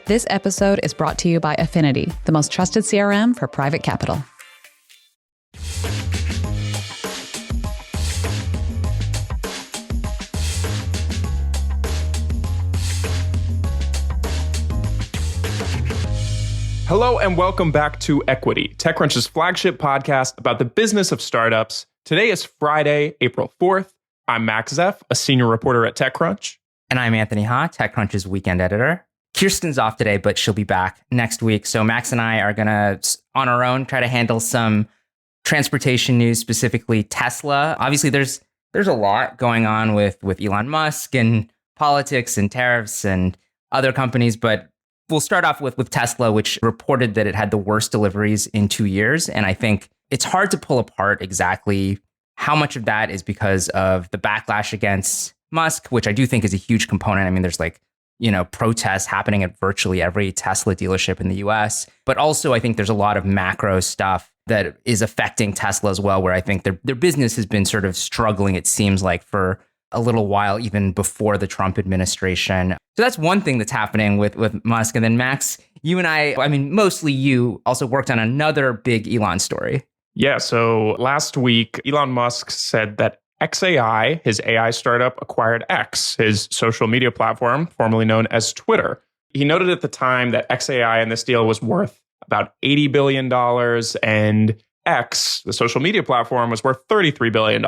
This episode is brought to you by Affinity, the most trusted CRM for private capital. Hello and welcome back to Equity, TechCrunch's flagship podcast about the business of startups. Today is Friday, April 4th. I'm Max Zeff, a senior reporter at TechCrunch. And I'm Anthony Ha, TechCrunch's weekend editor. Kirsten's off today, but she'll be back next week. So Max and I are going to, on our own, try to handle some transportation news, specifically Tesla. Obviously, there's a lot going on with Elon Musk and politics and tariffs and other companies, but we'll start off with Tesla, which reported that it had the worst deliveries in 2 years. And I think it's hard to pull apart exactly how much of that is because of the backlash against Musk, which I do think is a huge component. I mean, there's protests happening at virtually every Tesla dealership in the US. But also, I think there's a lot of macro stuff that is affecting Tesla as well, where I think their business has been sort of struggling, it seems like, for a little while, even before the Trump administration. So that's one thing that's happening with Musk. And then Max, you and I mean, mostly you also worked on another big Elon story. Yeah, so last week, Elon Musk said that XAI, his AI startup, acquired X, his social media platform, formerly known as Twitter. He noted at the time that XAI in this deal was worth about $80 billion, and X, the social media platform, was worth $33 billion.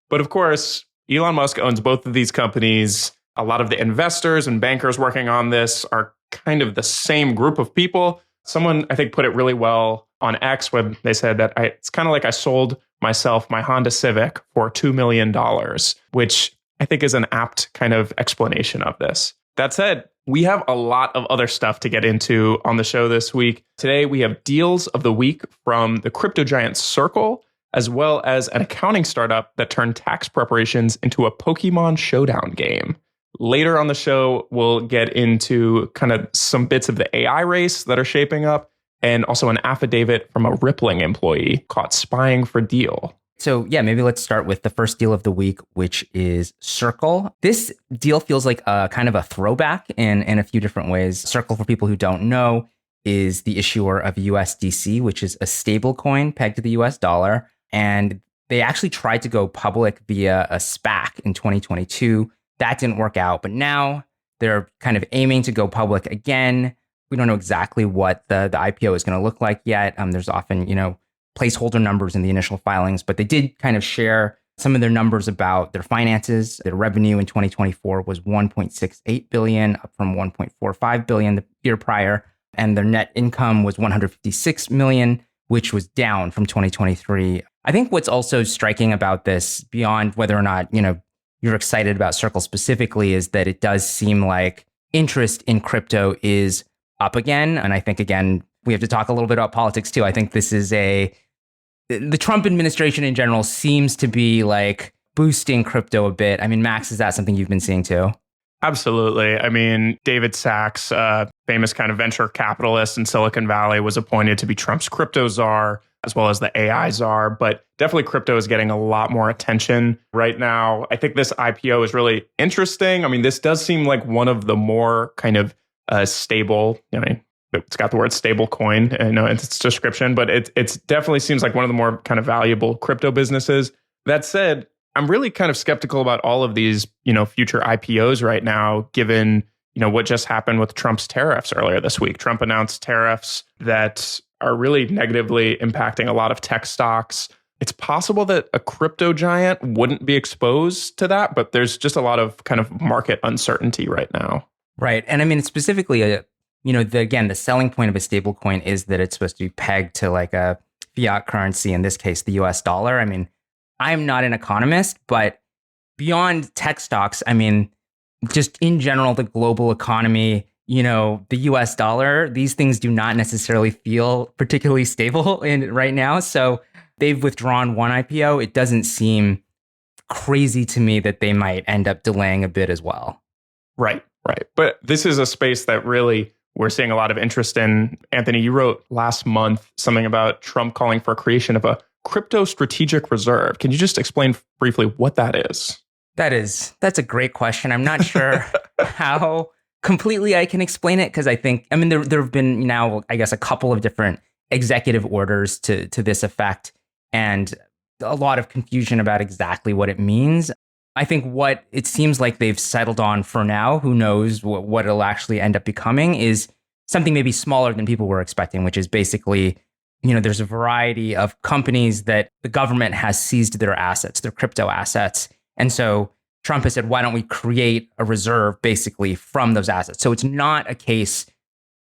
But of course, Elon Musk owns both of these companies. A lot of the investors and bankers working on this are kind of the same group of people. Someone, I think, put it really well on X when they said that it's kind of like I sold myself my Honda Civic for $2 million, which I think is an apt kind of explanation of this. That said, we have a lot of other stuff to get into on the show this week. Today, we have deals of the week from the crypto giant Circle, as well as an accounting startup that turned tax preparations into a Pokemon showdown game. Later on the show, we'll get into kind of some bits of the AI race that are shaping up, and also an affidavit from a Rippling employee caught spying for Deel. So yeah, maybe let's start with the first deal of the week, which is Circle. This deal feels like a kind of a throwback in a few different ways. Circle, for people who don't know, is the issuer of USDC, which is a stable coin pegged to the US dollar. And they actually tried to go public via a SPAC in 2022. That didn't work out, but now they're kind of aiming to go public again. We don't know exactly what the IPO is going to look like yet. There's often, placeholder numbers in the initial filings, but they did kind of share some of their numbers about their finances. Their revenue in 2024 was $1.68 billion, up from $1.45 billion the year prior. And their net income was $156 million, which was down from 2023. I think what's also striking about this, beyond whether or not, you're excited about Circle specifically, is that it does seem like interest in crypto is up again. And I think, again, we have to talk a little bit about politics too. I think this is the Trump administration in general seems to be like boosting crypto a bit. I mean, Max, is that something you've been seeing too? Absolutely. I mean, David Sachs, famous kind of venture capitalist in Silicon Valley, was appointed to be Trump's crypto czar, as well as the AI czar. But definitely crypto is getting a lot more attention right now. I think this IPO is really interesting. I mean, this does seem like one of the more kind of stable, it's got the word stable coin in its description, but it definitely seems like one of the more kind of valuable crypto businesses. That said, I'm really kind of skeptical about all of these, future IPOs right now, given, what just happened with Trump's tariffs earlier this week. Trump announced tariffs that are really negatively impacting a lot of tech stocks. It's possible that a crypto giant wouldn't be exposed to that, but there's just a lot of kind of market uncertainty right now. Right. And I mean, specifically, the selling point of a stable coin is that it's supposed to be pegged to like a fiat currency, in this case, the US dollar. I mean, I'm not an economist, but beyond tech stocks, I mean, just in general, the global economy, the US dollar, these things do not necessarily feel particularly stable right now. So they've withdrawn one IPO. It doesn't seem crazy to me that they might end up delaying a bit as well. Right. But this is a space that really we're seeing a lot of interest in. Anthony, you wrote last month something about Trump calling for creation of a crypto strategic reserve. Can you just explain briefly what that is? That's a great question. I'm not sure how completely I can explain it because I think, I mean, there have been now, I guess, a couple of different executive orders to this effect and a lot of confusion about exactly what it means. I think what it seems like they've settled on for now, who knows what it'll actually end up becoming, is something maybe smaller than people were expecting, which is basically, there's a variety of companies that the government has seized their assets, their crypto assets. And so Trump has said, why don't we create a reserve basically from those assets? So it's not a case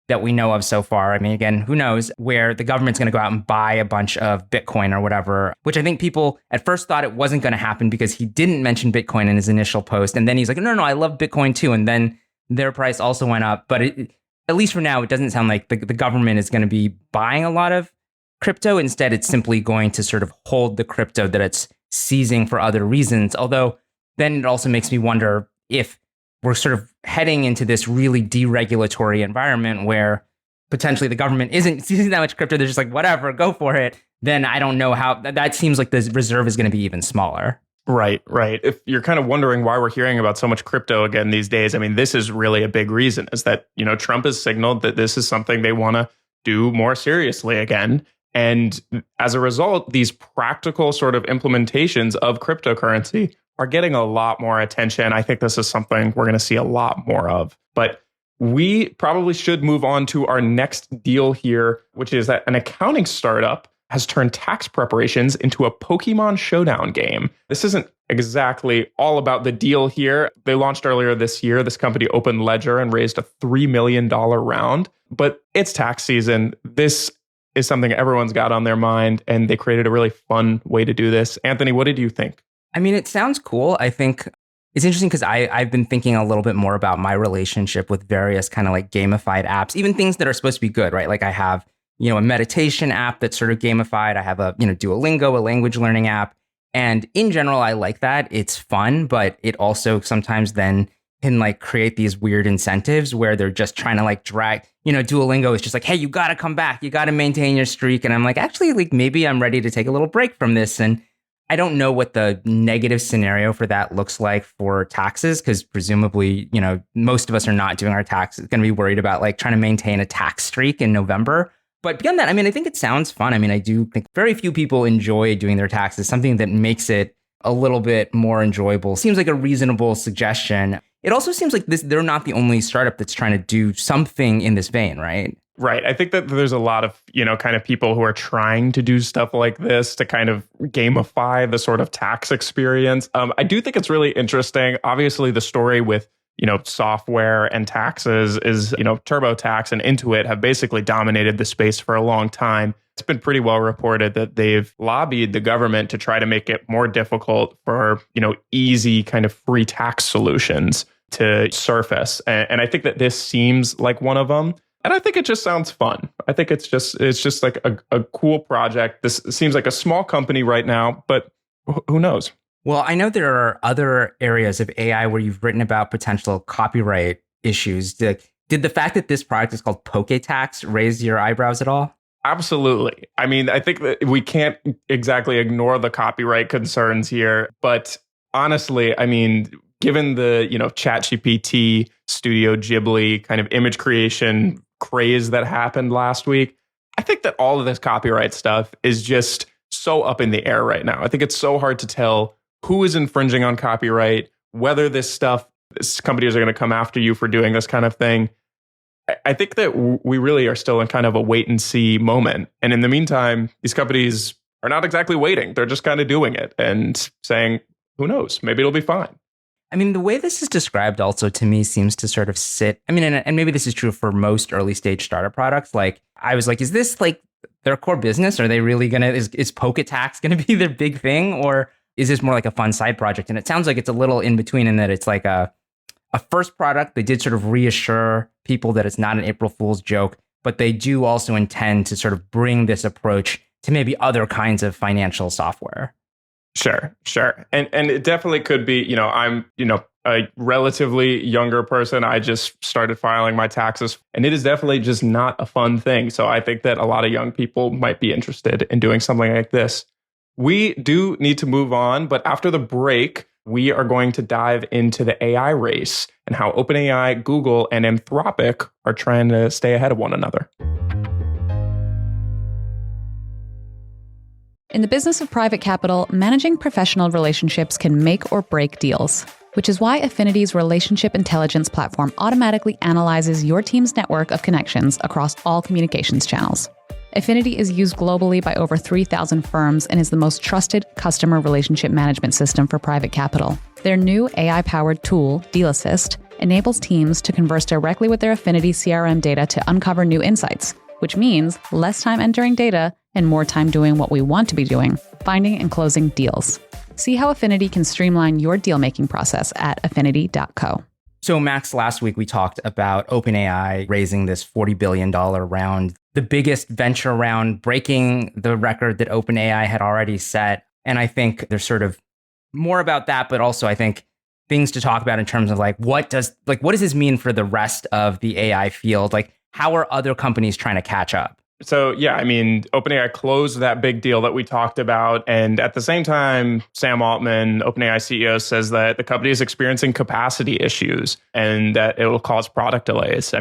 that we know of so far. I mean, again, who knows, where the government's going to go out and buy a bunch of Bitcoin or whatever, which I think people at first thought it wasn't going to happen because he didn't mention Bitcoin in his initial post. And then he's like, no, I love Bitcoin too. And then their price also went up. But at least for now, it doesn't sound like the government is going to be buying a lot of crypto. Instead, it's simply going to sort of hold the crypto that it's seizing for other reasons. Although then it also makes me wonder if we're sort of heading into this really deregulatory environment where potentially the government isn't seizing that much crypto. They're just like, whatever, go for it. Then I don't know how that seems like the reserve is going to be even smaller. Right. If you're kind of wondering why we're hearing about so much crypto again these days, I mean, this is really a big reason, is that, Trump has signaled that this is something they want to do more seriously again. And as a result, these practical sort of implementations of cryptocurrency are getting a lot more attention. I think this is something we're going to see a lot more of. But we probably should move on to our next deal here, which is that an accounting startup has turned tax preparations into a Pokemon Showdown game. This isn't exactly all about the deal here. They launched earlier this year. This company, Open Ledger, and raised a $3 million round. But it's tax season. This is something everyone's got on their mind, and they created a really fun way to do this. Anthony, what did you think? I mean, it sounds cool. I think it's interesting because I've been thinking a little bit more about my relationship with various kind of like gamified apps, even things that are supposed to be good, right? Like I have, a meditation app that's sort of gamified. I have a, Duolingo, a language learning app. And in general, I like that. It's fun, but it also sometimes then can like create these weird incentives where they're just trying to like drag, Duolingo is just like, hey, you got to come back. You got to maintain your streak. And I'm like, actually, like maybe I'm ready to take a little break from this. And I don't know what the negative scenario for that looks like for taxes, because presumably, most of us are not doing our taxes, going to be worried about like trying to maintain a tax streak in November. But beyond that, I mean, I think it sounds fun. I mean, I do think very few people enjoy doing their taxes, something that makes it a little bit more enjoyable. Seems like a reasonable suggestion. It also seems like they're not the only startup that's trying to do something in this vein, right? Right. I think that there's a lot of, kind of people who are trying to do stuff like this to kind of gamify the sort of tax experience. I do think it's really interesting. Obviously, the story with, software and taxes is, TurboTax and Intuit have basically dominated the space for a long time. It's been pretty well reported that they've lobbied the government to try to make it more difficult for, easy kind of free tax solutions to surface. And I think that this seems like one of them. And I think it just sounds fun. I think it's just like a cool project. This seems like a small company right now, but who knows? Well, I know there are other areas of AI where you've written about potential copyright issues. Did the fact that this product is called PokeTax raise your eyebrows at all? Absolutely. I mean, I think that we can't exactly ignore the copyright concerns here. But honestly, I mean, given the, ChatGPT, Studio Ghibli kind of image creation craze that happened last week, I think that all of this copyright stuff is just so up in the air right now. I think it's so hard to tell who is infringing on copyright, whether these companies are going to come after you for doing this kind of thing. I think that we really are still in kind of a wait and see moment. And in the meantime, these companies are not exactly waiting. They're just kind of doing it and saying, who knows, maybe it'll be fine. I mean, the way this is described also to me seems to sort of sit, I mean, and maybe this is true for most early stage startup products. Like, I was like, is this like their core business? Are they really is PokeTax going to be their big thing? Or is this more like a fun side project? And it sounds like it's a little in between in that it's like a first product. They did sort of reassure people that it's not an April Fool's joke, but they do also intend to sort of bring this approach to maybe other kinds of financial software. Sure. And it definitely could be, I'm, a relatively younger person. I just started filing my taxes, and it is definitely just not a fun thing. So I think that a lot of young people might be interested in doing something like this. We do need to move on, but after the break, we are going to dive into the AI race and how OpenAI, Google, and Anthropic are trying to stay ahead of one another. In the business of private capital, managing professional relationships can make or break deals, which is why Affinity's relationship intelligence platform automatically analyzes your team's network of connections across all communications channels. Affinity is used globally by over 3,000 firms and is the most trusted customer relationship management system for private capital. Their new AI-powered tool, Deel Assist, enables teams to converse directly with their Affinity CRM data to uncover new insights, which means less time entering data and more time doing what we want to be doing, finding and closing deals. See how Affinity can streamline your deal-making process at affinity.co. So Max, last week we talked about OpenAI raising this $40 billion round, the biggest venture round, breaking the record that OpenAI had already set. And I think there's sort of more about that, but also I think things to talk about in terms of what does this mean for the rest of the AI field? How are other companies trying to catch up? So, yeah, OpenAI closed that big deal that we talked about. And at the same time, Sam Altman, OpenAI CEO, says that the company is experiencing capacity issues and that it will cause product delays.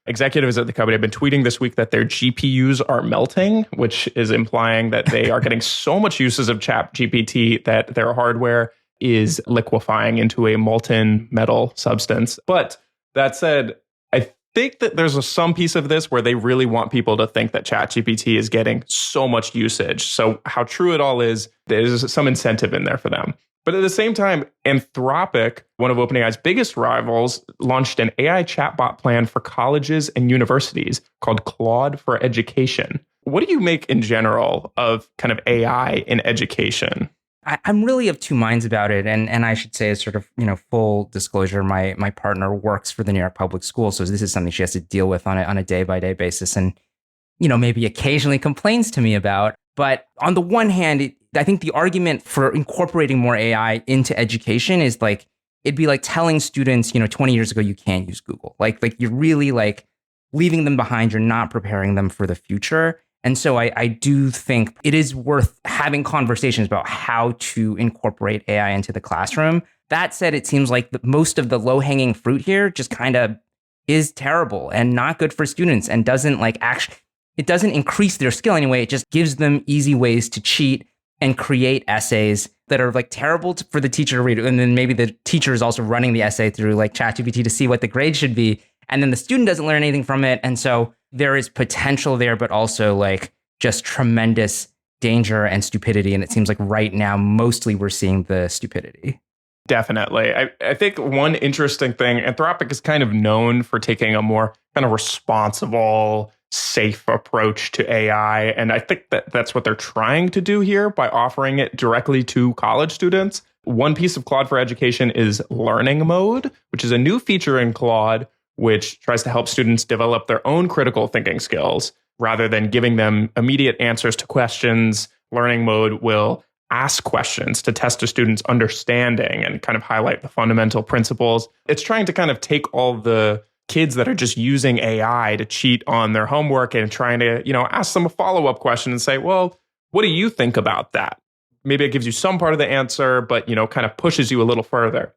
Executives at the company have been tweeting this week that their GPUs are melting, which is implying that they are getting so much uses of ChatGPT that their hardware is liquefying into a molten metal substance. But that said, I think that there's some piece of this where they really want people to think that ChatGPT is getting so much usage. So how true it all is, there's some incentive in there for them. But at the same time, Anthropic, one of OpenAI's biggest rivals, launched an AI chatbot plan for colleges and universities called Claude for Education. What do you make in general of kind of AI in education? I'm really of two minds about it. And I should say, as sort of, full disclosure, my partner works for the New York Public Schools. So this is something she has to deal with on a day-by-day basis and, maybe occasionally complains to me about. But on the one hand, I think the argument for incorporating more AI into education is it'd be like telling students, 20 years ago, you can't use Google. You're really leaving them behind. You're not preparing them for the future. And so I do think it is worth having conversations about how to incorporate AI into the classroom. That said, it seems like most of the low-hanging fruit here just kind of is terrible and not good for students and doesn't it doesn't increase their skill anyway. It just gives them easy ways to cheat and create essays that are terrible for the teacher to read. And then maybe the teacher is also running the essay through ChatGPT to see what the grade should be. And then the student doesn't learn anything from it. And so there is potential there, but also just tremendous danger and stupidity. And it seems like right now, mostly we're seeing the stupidity. Definitely. I think one interesting thing, Anthropic is kind of known for taking a more kind of responsible, safe approach to AI. And I think that that's what they're trying to do here by offering it directly to college students. One piece of Claude for Education is Learning Mode, which is a new feature in Claude, which tries to help students develop their own critical thinking skills. Rather than giving them immediate answers to questions, Learning Mode will ask questions to test a student's understanding and kind of highlight the fundamental principles. It's trying to kind of take all the kids that are just using AI to cheat on their homework and trying to, ask them a follow-up question and say, well, what do you think about that? Maybe it gives you some part of the answer, but, kind of pushes you a little further.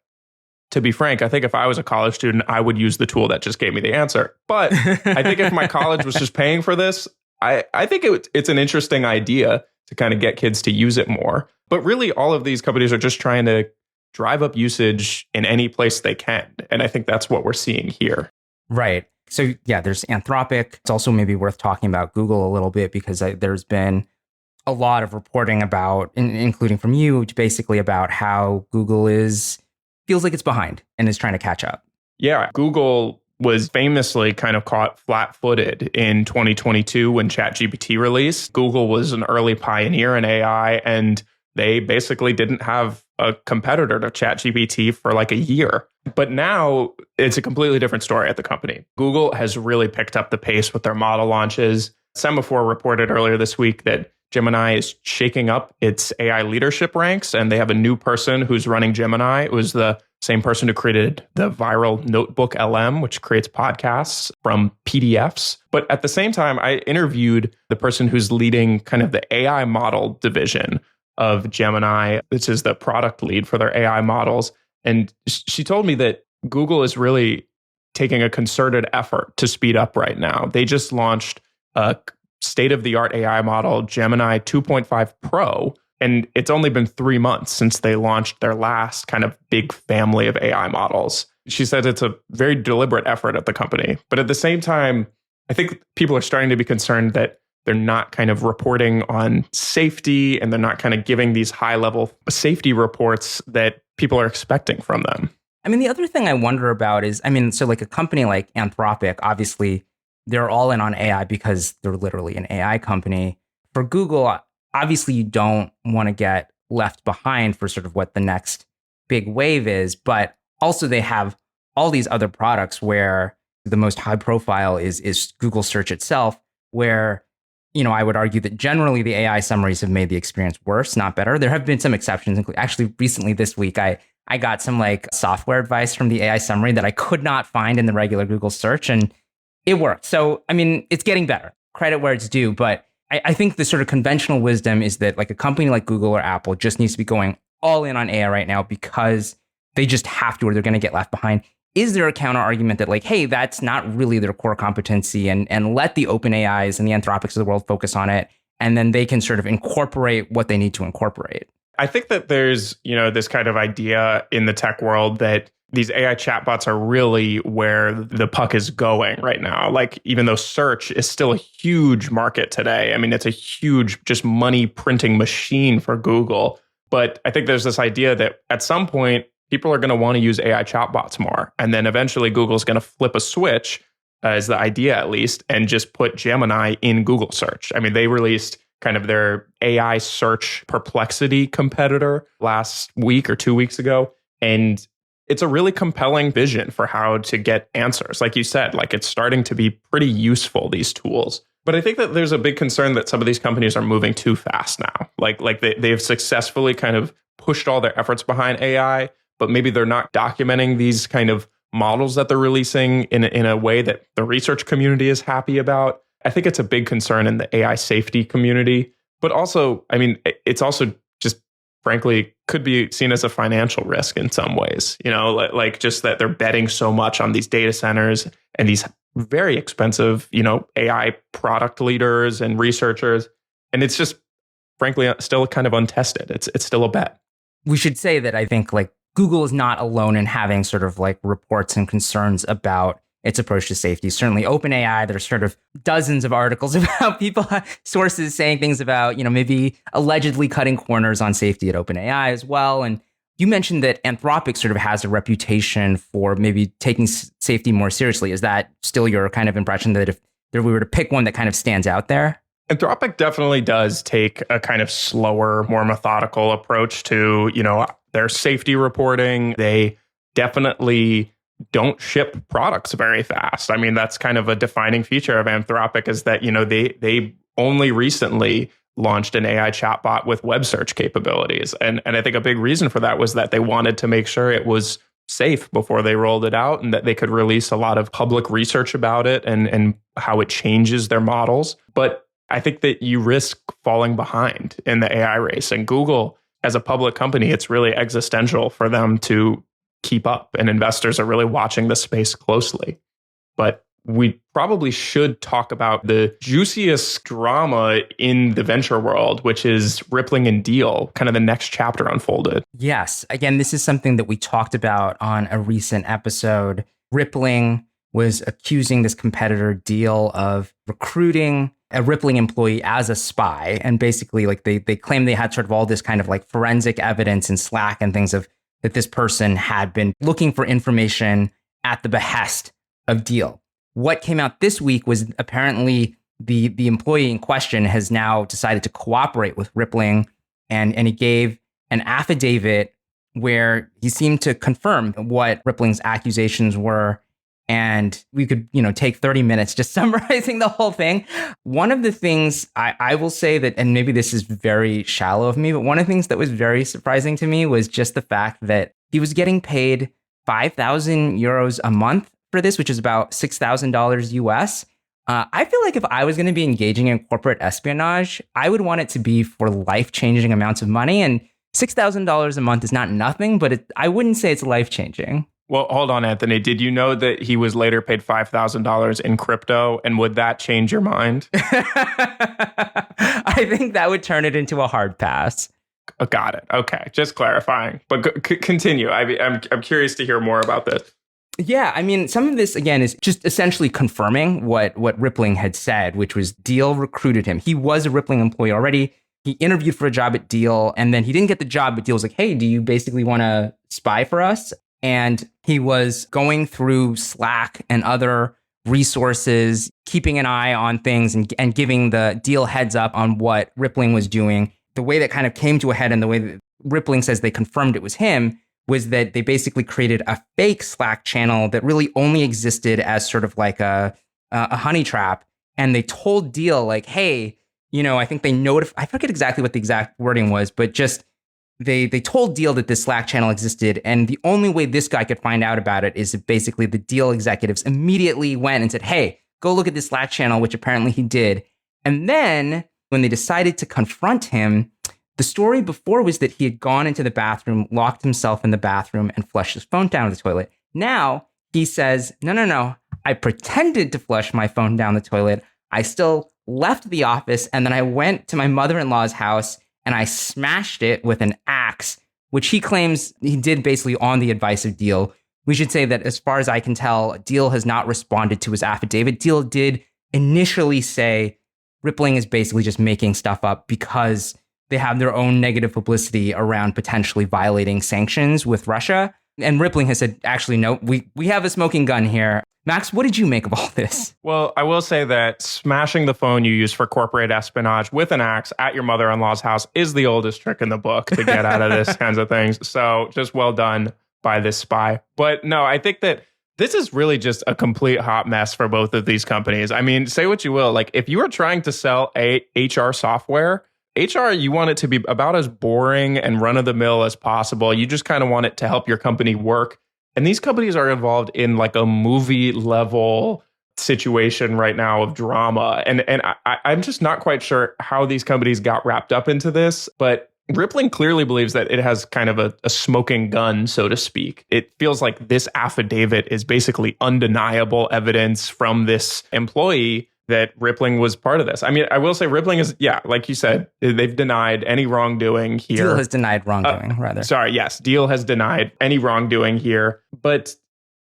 To be frank, I think if I was a college student, I would use the tool that just gave me the answer. But I think if my college was just paying for this, I think it's an interesting idea to kind of get kids to use it more. But really, all of these companies are just trying to drive up usage in any place they can. And I think that's what we're seeing here. Right. So yeah, there's Anthropic. It's also maybe worth talking about Google a little bit because there's been a lot of reporting about, including from you, basically about how Google feels like it's behind and is trying to catch up. Yeah, Google was famously kind of caught flat-footed in 2022 when ChatGPT released. Google was an early pioneer in AI, and they basically didn't have a competitor to ChatGPT for a year. But now it's a completely different story at the company. Google has really picked up the pace with their model launches. Semaphore reported earlier this week that Gemini is shaking up its AI leadership ranks, and they have a new person who's running Gemini. It was the same person who created the viral Notebook LM, which creates podcasts from PDFs. But at the same time, I interviewed the person who's leading kind of the AI model division of Gemini. This is the product lead for their AI models. And she told me that Google is really taking a concerted effort to speed up right now. They just launched a state-of-the-art AI model, Gemini 2.5 Pro, and it's only been 3 months since they launched their last kind of big family of AI models. She said it's a very deliberate effort at the company. But at the same time, I think people are starting to be concerned that they're not kind of reporting on safety and they're not kind of giving these high-level safety reports that people are expecting from them. I mean, the other thing I wonder about is, so like a company like Anthropic, obviously, they're all in on AI because they're literally an AI company. For Google, obviously, you don't want to get left behind for sort of what the next big wave is, but also they have all these other products where the most high profile is Google search itself, where, I would argue that generally the AI summaries have made the experience worse, not better. There have been some exceptions. Actually, recently this week, I got some like software advice from the AI summary that I could not find in the regular Google search, and it worked. So, it's getting better. Credit where it's due. But I think the sort of conventional wisdom is that like a company like Google or Apple just needs to be going all in on AI right now because they just have to, or they're going to get left behind. Is there a counter argument that like, hey, that's not really their core competency, and let the open AIs and the Anthropics of the world focus on it, and then they can sort of incorporate what they need to incorporate? I think that there's, this kind of idea in the tech world that these AI chatbots are really where the puck is going right now. Like, even though search is still a huge market today, it's a huge just money printing machine for Google. But I think there's this idea that at some point, people are going to want to use AI chatbots more. And then eventually Google's going to flip a switch, is the idea at least, and just put Gemini in Google search. They released kind of their AI search perplexity competitor last week or 2 weeks ago. And it's a really compelling vision for how to get answers. Like you said, like it's starting to be pretty useful, these tools. But I think that there's a big concern that some of these companies are moving too fast now. Like they've successfully kind of pushed all their efforts behind AI, but maybe they're not documenting these kind of models that they're releasing in a way that the research community is happy about. I think it's a big concern in the AI safety community. But also, it's also just, frankly, could be seen as a financial risk in some ways. Like just that they're betting so much on these data centers and these very expensive, AI product leaders and researchers. And it's just, frankly, still kind of untested. It's still a bet. We should say that I think like Google is not alone in having sort of like reports and concerns about its approach to safety. Certainly OpenAI, there's sort of dozens of articles about people, sources saying things about, maybe allegedly cutting corners on safety at OpenAI as well. And you mentioned that Anthropic sort of has a reputation for maybe taking safety more seriously. Is that still your kind of impression, that if we were to pick one that kind of stands out there? Anthropic definitely does take a kind of slower, more methodical approach to, their safety reporting. They definitely don't ship products very fast. That's kind of a defining feature of Anthropic, is that, they only recently launched an AI chatbot with web search capabilities. And I think a big reason for that was that they wanted to make sure it was safe before they rolled it out, and that they could release a lot of public research about it and how it changes their models. But I think that you risk falling behind in the AI race. And Google, as a public company, it's really existential for them to keep up. And investors are really watching the space closely. But we probably should talk about the juiciest drama in the venture world, which is Rippling and Deel, kind of the next chapter unfolded. Yes. Again, this is something that we talked about on a recent episode. Rippling was accusing this competitor Deel of recruiting a Rippling employee as a spy. And basically, like they claimed they had sort of all this kind of like forensic evidence in Slack and things of that this person had been looking for information at the behest of Deel. What came out this week was apparently the employee in question has now decided to cooperate with Rippling, and he gave an affidavit where he seemed to confirm what Rippling's accusations were. And we could, take 30 minutes just summarizing the whole thing. One of the things I will say that, and maybe this is very shallow of me, but one of the things that was very surprising to me was just the fact that he was getting paid 5,000 euros a month for this, which is about $6,000 US. I feel like if I was going to be engaging in corporate espionage, I would want it to be for life-changing amounts of money. And $6,000 a month is not nothing, but I wouldn't say it's life-changing. Well, hold on, Anthony. Did you know that he was later paid $5,000 in crypto? And would that change your mind? I think that would turn it into a hard pass. Oh, got it. Okay. Just clarifying. But continue. I'm curious to hear more about this. Yeah, I mean, some of this, again, is just essentially confirming what Rippling had said, which was Deel recruited him. He was a Rippling employee already. He interviewed for a job at Deel, and then he didn't get the job, but Deel was like, hey, do you basically want to spy for us? And he was going through Slack and other resources, keeping an eye on things and giving the Deel heads up on what Rippling was doing. The way that kind of came to a head and the way that Rippling says they confirmed it was him was that they basically created a fake Slack channel that really only existed as sort of like a honey trap. And they told Deel like, hey, I think they I forget exactly what the exact wording was, but just they told Deel that this Slack channel existed. And the only way this guy could find out about it is that basically the Deel executives immediately went and said, hey, go look at this Slack channel, which apparently he did. And then when they decided to confront him, the story before was that he had gone into the bathroom, locked himself in the bathroom, and flushed his phone down the toilet. Now he says, no, I pretended to flush my phone down the toilet. I still left the office, and then I went to my mother-in-law's house, and I smashed it with an axe, which he claims he did basically on the advice of Deel. We should say that as far as I can tell, Deel has not responded to his affidavit. Deel did initially say Rippling is basically just making stuff up because they have their own negative publicity around potentially violating sanctions with Russia. And Rippling has said, actually, no, we have a smoking gun here. Max, what did you make of all this? Well, I will say that smashing the phone you use for corporate espionage with an axe at your mother-in-law's house is the oldest trick in the book to get out of this kinds of things. So just well done by this spy. But no, I think that this is really just a complete hot mess for both of these companies. I mean, say what you will. Like, if you are trying to sell HR software, HR, you want it to be about as boring and run-of-the-mill as possible. You just kind of want it to help your company work. And these companies are involved in like a movie-level situation right now of drama. And I'm just not quite sure how these companies got wrapped up into this. But Rippling clearly believes that it has kind of a smoking gun, so to speak. It feels like this affidavit is basically undeniable evidence from this employee that Rippling was part of this. I mean, I will say Rippling is, like you said, they've denied any wrongdoing here. Deel has denied wrongdoing, rather. Sorry, yes. Deel has denied any wrongdoing here. But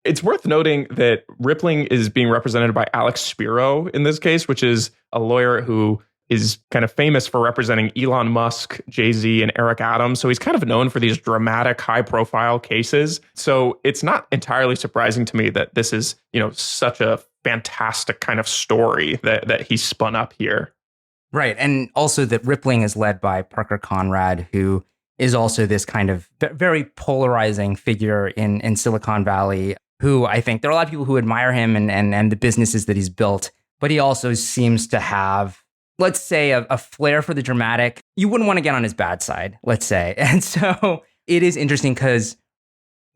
it's worth noting that Rippling is being represented by Alex Spiro in this case, which is a lawyer who is kind of famous for representing Elon Musk, Jay-Z, and Eric Adams. So he's kind of known for these dramatic, high-profile cases. So it's not entirely surprising to me that this is, such a fantastic kind of story that he spun up here. Right. And also that Rippling is led by Parker Conrad, who is also this kind of very polarizing figure in Silicon Valley, who I think there are a lot of people who admire him and the businesses that he's built, but he also seems to have, let's say, a flair for the dramatic. You wouldn't want to get on his bad side, let's say. And so it is interesting because,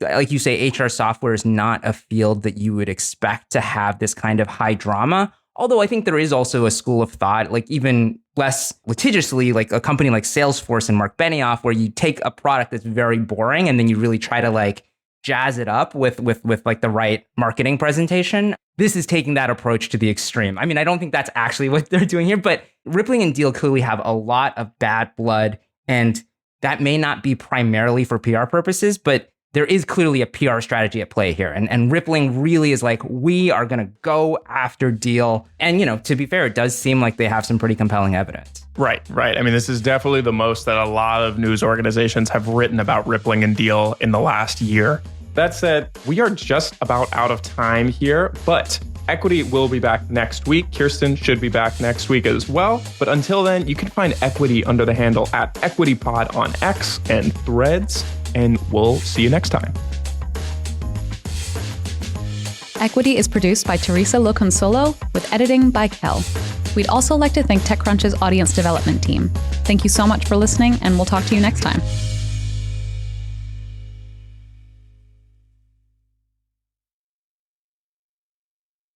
like you say, HR software is not a field that you would expect to have this kind of high drama. Although I think there is also a school of thought, like even less litigiously, like a company like Salesforce and Mark Benioff, where you take a product that's very boring and then you really try to like jazz it up with like the right marketing presentation. This is taking that approach to the extreme. I mean, I don't think that's actually what they're doing here, but Rippling and Deel clearly have a lot of bad blood, and that may not be primarily for PR purposes, but there is clearly a PR strategy at play here. And Rippling really is like, we are going to go after Deel. And, to be fair, it does seem like they have some pretty compelling evidence. Right. I mean, this is definitely the most that a lot of news organizations have written about Rippling and Deel in the last year. That said, we are just about out of time here, but Equity will be back next week. Kirsten should be back next week as well. But until then, you can find Equity under the handle at EquityPod on X and Threads. And we'll see you next time. Equity is produced by Theresa Loconsolo with editing by Kell. We'd also like to thank TechCrunch's audience development team. Thank you so much for listening, and we'll talk to you next time.